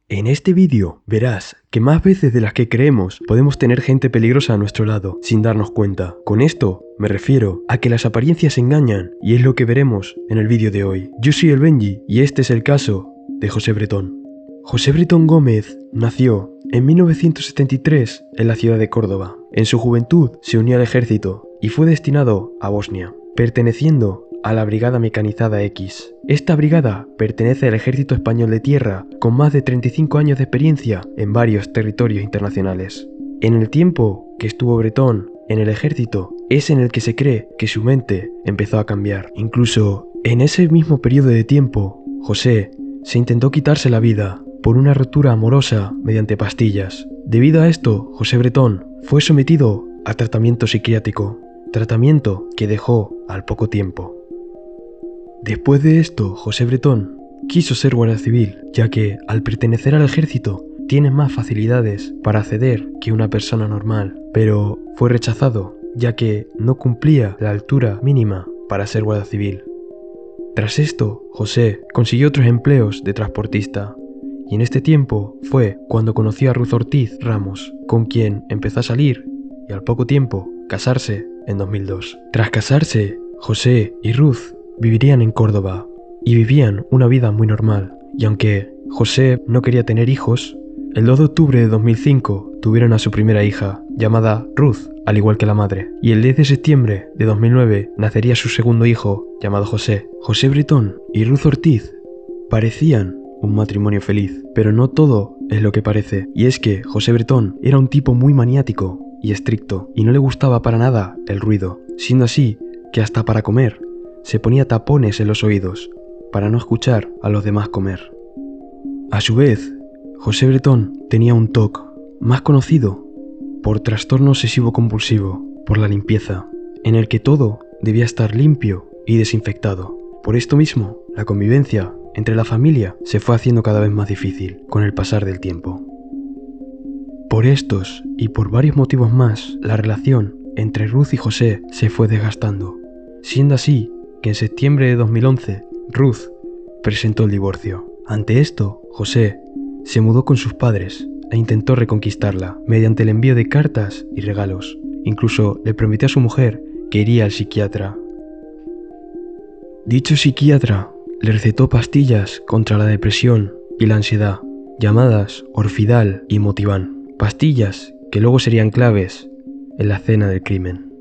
En este vídeo verás que más veces de las que creemos podemos tener gente peligrosa a nuestro lado sin darnos cuenta. Con esto me refiero a que las apariencias engañan y es lo que veremos en el vídeo de hoy. Yo soy el Benji y este es el caso de José Bretón. José Bretón Gómez nació en 1973 en la ciudad de Córdoba. En su juventud se unió al ejército y fue destinado a Bosnia, perteneciendo a la Brigada Mecanizada X. Esta brigada pertenece al Ejército Español de Tierra, con más de 35 años de experiencia en varios territorios internacionales. En el tiempo que estuvo Bretón en el ejército, es en el que se cree que su mente empezó a cambiar. Incluso en ese mismo periodo de tiempo, José se intentó quitarse la vida por una ruptura amorosa mediante pastillas. Debido a esto, José Bretón fue sometido a tratamiento psiquiátrico, tratamiento que dejó al poco tiempo. Después de esto, José Bretón quiso ser guardia civil, ya que al pertenecer al ejército tiene más facilidades para acceder que una persona normal, pero fue rechazado, ya que no cumplía la altura mínima para ser guardia civil. Tras esto, José consiguió otros empleos de transportista, y en este tiempo fue cuando conoció a Ruth Ortiz Ramos, con quien empezó a salir y al poco tiempo casarse en 2002. Tras casarse, José y Ruth vivirían en Córdoba y vivían una vida muy normal, y aunque José no quería tener hijos, el 2 de octubre de 2005 tuvieron a su primera hija, llamada Ruth, al igual que la madre, y el 10 de septiembre de 2009 nacería su segundo hijo, llamado José. José Bretón y Ruth Ortiz parecían un matrimonio feliz, pero no todo es lo que parece, y es que José Bretón era un tipo muy maniático y estricto, y no le gustaba para nada el ruido, siendo así que hasta para comer se ponía tapones en los oídos para no escuchar a los demás comer. A su vez, José Bretón tenía un TOC, más conocido por trastorno obsesivo-compulsivo, por la limpieza, en el que todo debía estar limpio y desinfectado. Por esto mismo, la convivencia entre la familia se fue haciendo cada vez más difícil con el pasar del tiempo. Por estos y por varios motivos más, la relación entre Ruth y José se fue desgastando, siendo así que en septiembre de 2011, Ruth presentó el divorcio. Ante esto, José se mudó con sus padres e intentó reconquistarla mediante el envío de cartas y regalos. Incluso le prometió a su mujer que iría al psiquiatra. Dicho psiquiatra le recetó pastillas contra la depresión y la ansiedad, llamadas Orfidal y Motivan, pastillas que luego serían claves en la escena del crimen.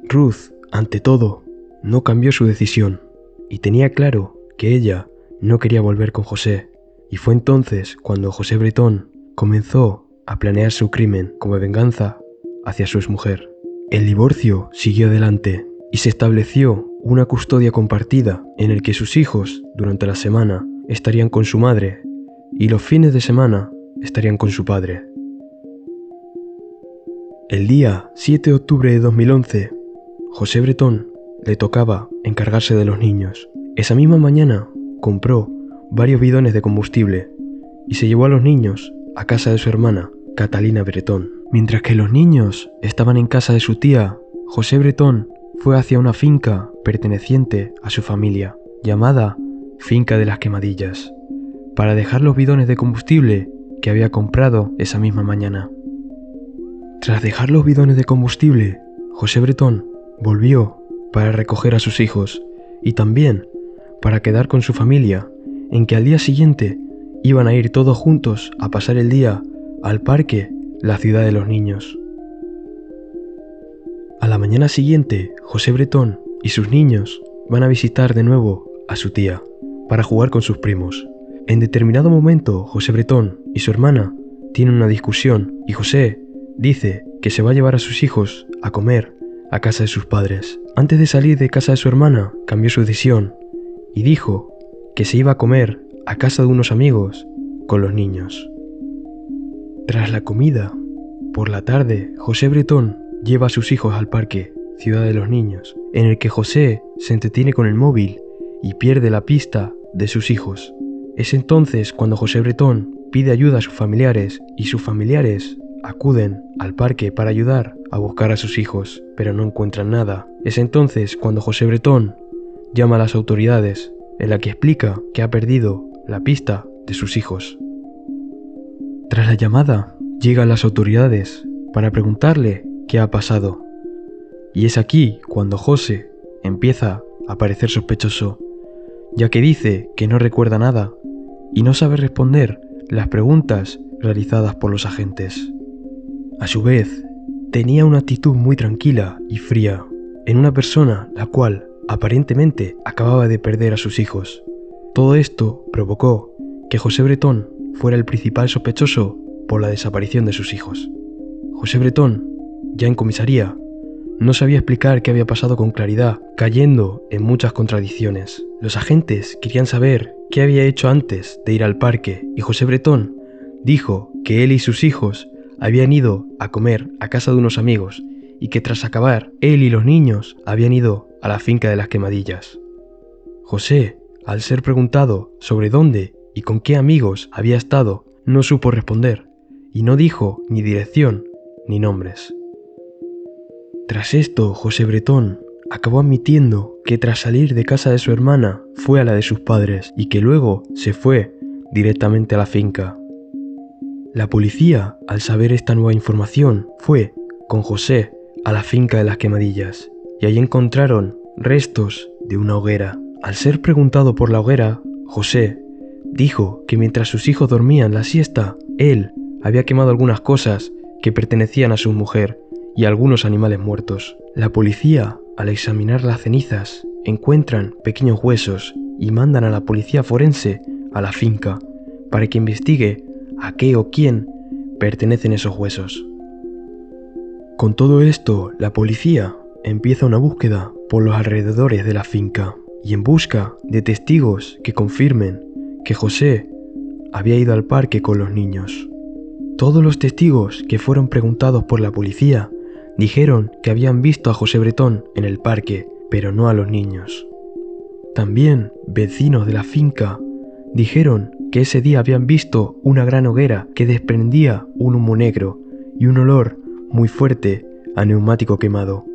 Ruth, ante todo, no cambió su decisión y tenía claro que ella no quería volver con José, y fue entonces cuando José Bretón comenzó a planear su crimen como venganza hacia su exmujer. El divorcio siguió adelante y se estableció una custodia compartida en el que sus hijos durante la semana estarían con su madre y los fines de semana estarían con su padre. El día 7 de octubre de 2011, José Bretón le tocaba encargarse de los niños. Esa misma mañana compró varios bidones de combustible y se llevó a los niños a casa de su hermana, Catalina Bretón. Mientras que los niños estaban en casa de su tía, José Bretón fue hacia una finca perteneciente a su familia, llamada Finca de las Quemadillas, para dejar los bidones de combustible que había comprado esa misma mañana. Tras dejar los bidones de combustible, José Bretón volvió para recoger a sus hijos y también para quedar con su familia, en que al día siguiente iban a ir todos juntos a pasar el día al parque La Ciudad de los Niños. A la mañana siguiente, José Bretón y sus niños van a visitar de nuevo a su tía para jugar con sus primos. En determinado momento, José Bretón y su hermana tienen una discusión y José dice que se va a llevar a sus hijos a comer a casa de sus padres. Antes de salir de casa de su hermana, cambió su decisión y dijo que se iba a comer a casa de unos amigos con los niños. Tras la comida, por la tarde, José Bretón lleva a sus hijos al parque Ciudad de los Niños, en el que José se entretiene con el móvil y pierde la pista de sus hijos. Es entonces cuando José Bretón pide ayuda a sus familiares y sus familiares acuden al parque para ayudar a buscar a sus hijos, pero no encuentran nada. Es entonces cuando José Bretón llama a las autoridades, en la que explica que ha perdido la pista de sus hijos. Tras la llamada, llegan las autoridades para preguntarle qué ha pasado. Y es aquí cuando José empieza a parecer sospechoso, ya que dice que no recuerda nada y no sabe responder las preguntas realizadas por los agentes. A su vez, tenía una actitud muy tranquila y fría en una persona la cual aparentemente acababa de perder a sus hijos. Todo esto provocó que José Bretón fuera el principal sospechoso por la desaparición de sus hijos. José Bretón, ya en comisaría, no sabía explicar qué había pasado con claridad, cayendo en muchas contradicciones. Los agentes querían saber qué había hecho antes de ir al parque y José Bretón dijo que él y sus hijos habían ido a comer a casa de unos amigos y que tras acabar, él y los niños habían ido a la finca de las Quemadillas. José, al ser preguntado sobre dónde y con qué amigos había estado, no supo responder y no dijo ni dirección ni nombres. Tras esto, José Bretón acabó admitiendo que tras salir de casa de su hermana fue a la de sus padres y que luego se fue directamente a la finca. La policía, al saber esta nueva información, fue con José a la finca de las Quemadillas y allí encontraron restos de una hoguera. Al ser preguntado por la hoguera, José dijo que mientras sus hijos dormían la siesta, él había quemado algunas cosas que pertenecían a su mujer y algunos animales muertos. La policía, al examinar las cenizas, encuentran pequeños huesos y mandan a la policía forense a la finca para que investigue a qué o quién pertenecen esos huesos. Con todo esto, la policía empieza una búsqueda por los alrededores de la finca y en busca de testigos que confirmen que José había ido al parque con los niños. Todos los testigos que fueron preguntados por la policía dijeron que habían visto a José Bretón en el parque, pero no a los niños. También vecinos de la finca dijeron que ese día habían visto una gran hoguera que desprendía un humo negro y un olor muy fuerte a neumático quemado.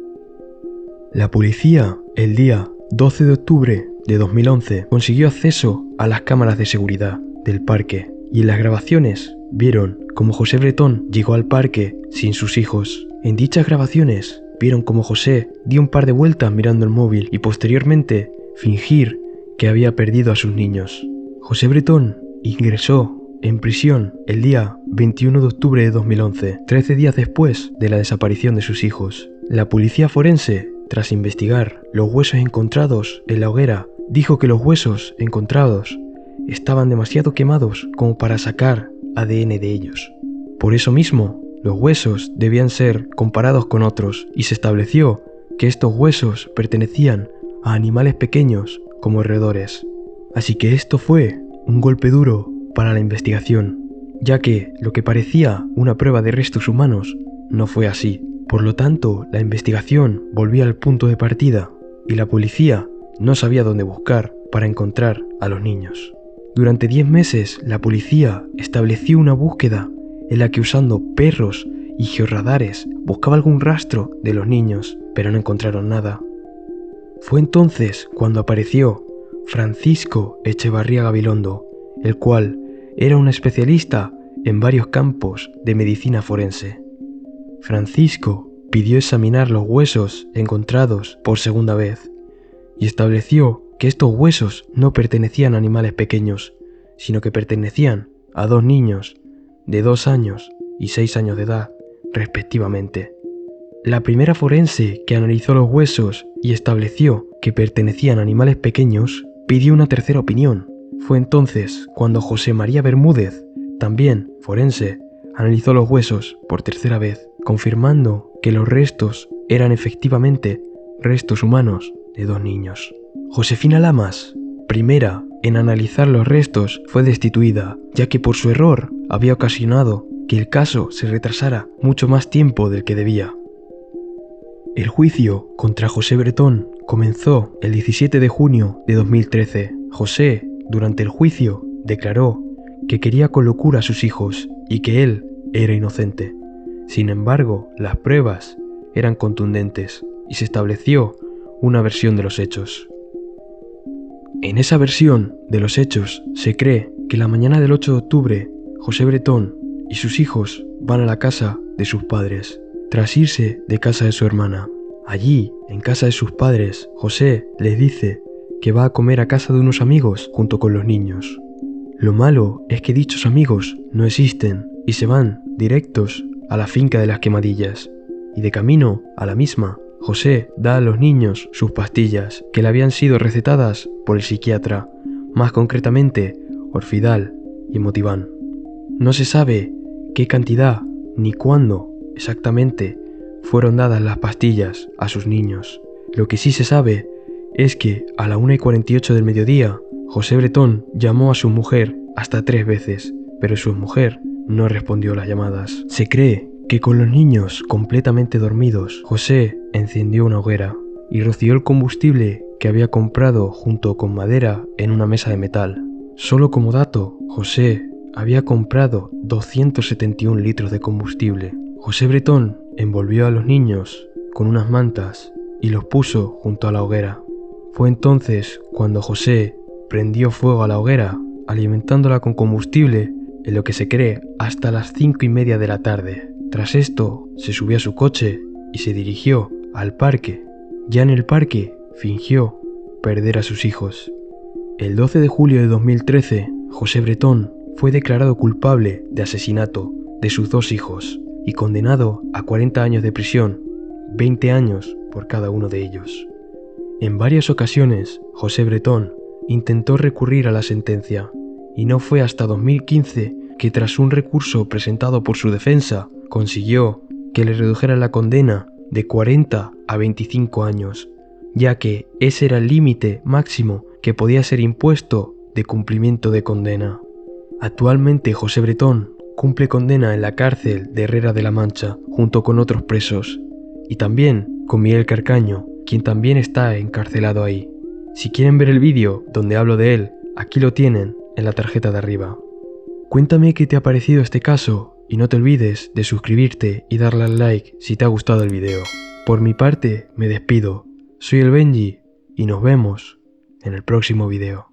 La policía, el día 12 de octubre de 2011, consiguió acceso a las cámaras de seguridad del parque y en las grabaciones vieron cómo José Bretón llegó al parque sin sus hijos. En dichas grabaciones vieron cómo José dio un par de vueltas mirando el móvil y posteriormente fingir que había perdido a sus niños. José Bretón ingresó en prisión el día 21 de octubre de 2011, 13 días después de la desaparición de sus hijos. La policía forense, tras investigar los huesos encontrados en la hoguera, dijo que los huesos encontrados estaban demasiado quemados como para sacar ADN de ellos. Por eso mismo, los huesos debían ser comparados con otros y se estableció que estos huesos pertenecían a animales pequeños como roedores. Así que esto fue un golpe duro para la investigación, ya que lo que parecía una prueba de restos humanos no fue así. Por lo tanto, la investigación volvía al punto de partida y la policía no sabía dónde buscar para encontrar a los niños. Durante 10 meses, la policía estableció una búsqueda en la que usando perros y georradares buscaba algún rastro de los niños, pero no encontraron nada. Fue entonces cuando apareció Francisco Echevarría Gabilondo, el cual era un especialista en varios campos de medicina forense. Francisco pidió examinar los huesos encontrados por segunda vez y estableció que estos huesos no pertenecían a animales pequeños, sino que pertenecían a 2 niños de 2 años y 6 años de edad, respectivamente. La primera forense que analizó los huesos y estableció que pertenecían a animales pequeños pidió una tercera opinión. Fue entonces cuando José María Bermúdez, también forense, analizó los huesos por tercera vez, confirmando que los restos eran efectivamente restos humanos de 2 niños. Josefina Lamas, primera en analizar los restos, fue destituida, ya que por su error había ocasionado que el caso se retrasara mucho más tiempo del que debía. El juicio contra José Bretón comenzó el 17 de junio de 2013. José, durante el juicio, declaró que quería con locura a sus hijos y que él era inocente. Sin embargo, las pruebas eran contundentes y se estableció una versión de los hechos. En esa versión de los hechos se cree que la mañana del 8 de octubre, José Bretón y sus hijos van a la casa de sus padres, tras irse de casa de su hermana. Allí, en casa de sus padres, José les dice que va a comer a casa de unos amigos junto con los niños. Lo malo es que dichos amigos no existen y se van directos a la finca de las Quemadillas. Y de camino a la misma, José da a los niños sus pastillas que le habían sido recetadas por el psiquiatra, más concretamente Orfidal y Motivan. No se sabe qué cantidad ni cuándo exactamente fueron dadas las pastillas a sus niños. Lo que sí se sabe es que a la 1:48 del mediodía, José Bretón llamó a su mujer hasta 3 veces, pero su mujer no respondió las llamadas. Se cree que con los niños completamente dormidos, José encendió una hoguera y roció el combustible que había comprado junto con madera en una mesa de metal. Solo como dato, José había comprado 271 litros de combustible. José Bretón envolvió a los niños con unas mantas y los puso junto a la hoguera. Fue entonces cuando José prendió fuego a la hoguera, alimentándola con combustible en lo que se cree hasta las 5:30 de la tarde. Tras esto, se subió a su coche y se dirigió al parque. Ya en el parque, fingió perder a sus hijos. El 12 de julio de 2013, José Bretón fue declarado culpable de asesinato de sus 2 hijos y condenado a 40 años de prisión, 20 años por cada uno de ellos. En varias ocasiones, José Bretón intentó recurrir a la sentencia, y no fue hasta 2015 que, tras un recurso presentado por su defensa, consiguió que le redujeran la condena de 40 a 25 años, ya que ese era el límite máximo que podía ser impuesto de cumplimiento de condena. Actualmente José Bretón cumple condena en la cárcel de Herrera de la Mancha junto con otros presos, y también con Miguel Carcaño, quien también está encarcelado ahí. Si quieren ver el vídeo donde hablo de él, aquí lo tienen en la tarjeta de arriba. Cuéntame qué te ha parecido este caso y no te olvides de suscribirte y darle al like si te ha gustado el vídeo. Por mi parte, me despido. Soy el Benji y nos vemos en el próximo vídeo.